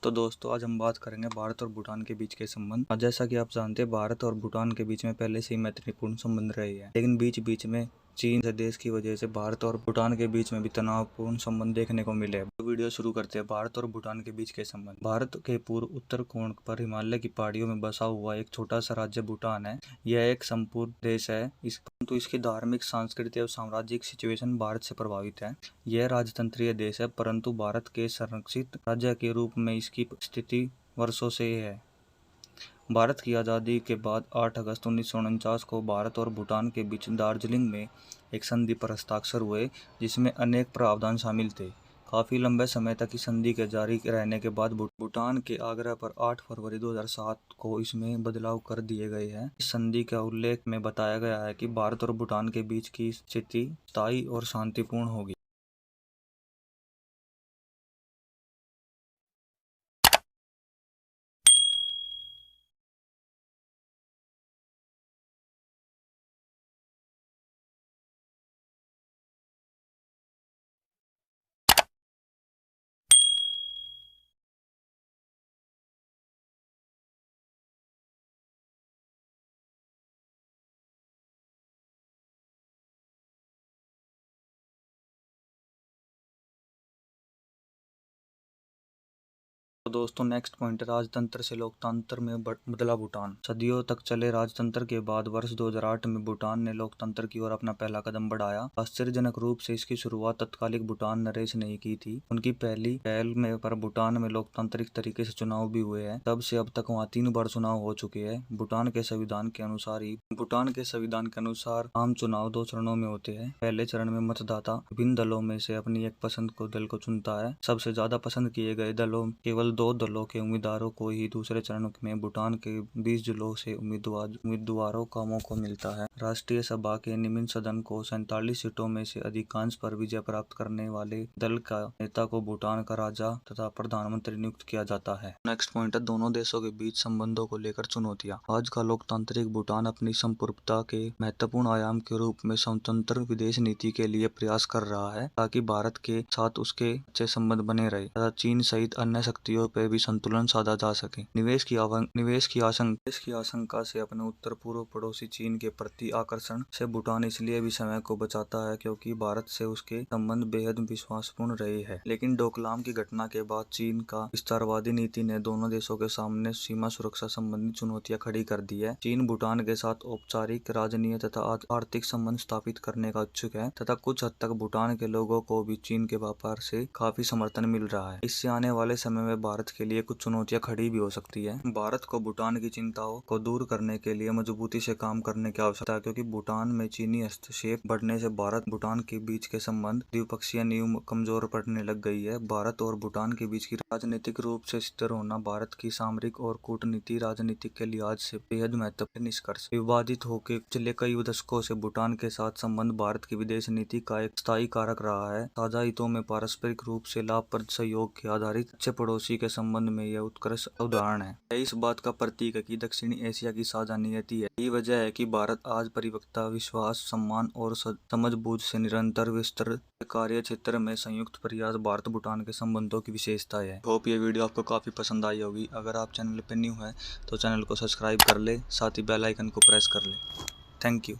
तो दोस्तों आज हम बात करेंगे भारत और भूटान के बीच के संबंध। जैसा कि आप जानते हैं भारत और भूटान के बीच में पहले से ही मैत्रीपूर्ण संबंध रहे हैं, लेकिन बीच बीच में चीन से देश की वजह से भारत और भूटान के बीच में भी तनावपूर्ण संबंध देखने को मिले। तो वीडियो शुरू करते हैं। भारत और भूटान के बीच के संबंध। भारत के पूर्व उत्तर कोण पर हिमालय की पहाड़ियों में बसा हुआ एक छोटा सा राज्य भूटान है। यह एक संपूर्ण देश है, परंतु इसकी धार्मिक, सांस्कृतिक और सामाजिक सिचुएशन भारत से प्रभावित है। यह राजतंत्रीय देश है, परंतु भारत के संरक्षित राज्य के रूप में इसकी स्थिति वर्षों से है। भारत की आज़ादी के बाद 8 अगस्त 1949 को भारत और भूटान के बीच दार्जिलिंग में एक संधि पर हस्ताक्षर हुए, जिसमें अनेक प्रावधान शामिल थे। काफ़ी लंबे समय तक इस संधि के जारी रहने के बाद भूटान के आग्रह पर 8 फरवरी 2007 को इसमें बदलाव कर दिए गए हैं। इस संधि का उल्लेख में बताया गया है कि भारत और भूटान के बीच की स्थिति स्थायी और शांतिपूर्ण होगी। तो दोस्तों नेक्स्ट पॉइंट है राजतंत्र से लोकतंत्र में बदला भूटान। सदियों तक चले राजतंत्र के बाद वर्ष 2008 में भूटान ने लोकतंत्र की ओर अपना पहला कदम बढ़ाया। आश्चर्यजनक रूप से इसकी शुरुआत तत्कालिक भूटान नरेश ने की थी। उनकी पहली पहल में पर भूटान में लोकतांत्रिक तरीके से चुनाव भी हुए हैं। तब से अब तक वहाँ 3 बार चुनाव हो चुके हैं। भूटान के संविधान के अनुसार आम चुनाव 2 चरणों में होते हैं। पहले चरण में मतदाता विभिन्न दलों में से अपनी एक पसंद को दल को चुनता है। सबसे ज्यादा पसंद किए गए दलों केवल 2 दलों के उम्मीदवारों को ही दूसरे चरण में भूटान के 20 जिलों से उम्मीदवारों का मौका मिलता है। राष्ट्रीय सभा के निम्न सदन को 47 सीटों में से अधिकांश पर विजय प्राप्त करने वाले दल का नेता को भूटान का राजा तथा प्रधानमंत्री नियुक्त किया जाता है। नेक्स्ट पॉइंट है दोनों देशों के बीच संबंधों को लेकर चुनौतियां। आज का लोकतांत्रिक भूटान अपनी संप्रभुता के महत्वपूर्ण आयाम के रूप में स्वतंत्र विदेश नीति के लिए प्रयास कर रहा है, ताकि भारत के साथ उसके अच्छे संबंध बने रहे तथा चीन सहित अन्य शक्तियों पे भी संतुलन साधा जा सके। निवेश की आशंका से अपने उत्तर पूर्व पड़ोसी चीन के प्रति आकर्षण से भूटान इसलिए भी समय को बचाता है क्योंकि भारत से उसके संबंध बेहद विश्वासपूर्ण रहे हैं। लेकिन डोकलाम की घटना के बाद चीन का विस्तारवादी नीति ने दोनों देशों के सामने सीमा सुरक्षा संबंधी चुनौतियां खड़ी कर दी है। चीन भूटान के साथ औपचारिक, राजनीतिक तथा आर्थिक संबंध स्थापित करने का इच्छुक है तथा कुछ हद तक भूटान के लोगों को भी चीन के व्यापार से काफी समर्थन मिल रहा है। इससे आने वाले समय में भारत के लिए कुछ चुनौतियां खड़ी भी हो सकती है। भारत को भूटान की चिंताओं को दूर करने के लिए मजबूती से काम करने की आवश्यकता है, क्योंकि भूटान में चीनी हस्तक्षेप बढ़ने से भारत भूटान के बीच के संबंध द्विपक्षीय नींव कमजोर पड़ने लग गई है। भारत और भूटान के बीच की राजनीतिक रूप से स्थिर होना भारत की सामरिक और कूटनीति राजनीतिक के लिहाज से बेहद महत्वपूर्ण निष्कर्ष। विवादित होकर पिछले कई दशकों से भूटान के साथ संबंध भारत की विदेश नीति का एक स्थायी कारक रहा है। साझा हितों में पारस्परिक रूप से लाभप्रद सहयोग के आधारित अच्छे पड़ोसी के संबंध में यह उत्कृष्ट उदाहरण है। इस बात का प्रतीक है कि दक्षिणी एशिया की साझा नियति है। यही वजह है कि भारत आज परिपक्वता, विश्वास, सम्मान और समझबूझ से निरंतर विस्तृत कार्य क्षेत्र में संयुक्त प्रयास भारत भूटान के संबंधों की विशेषता है। होप ये वीडियो आपको काफी पसंद आई होगी। अगर आप चैनल पे न्यू है तो चैनल को सब्सक्राइब कर ले, साथ ही बेल आइकन को प्रेस कर ले। Thank you.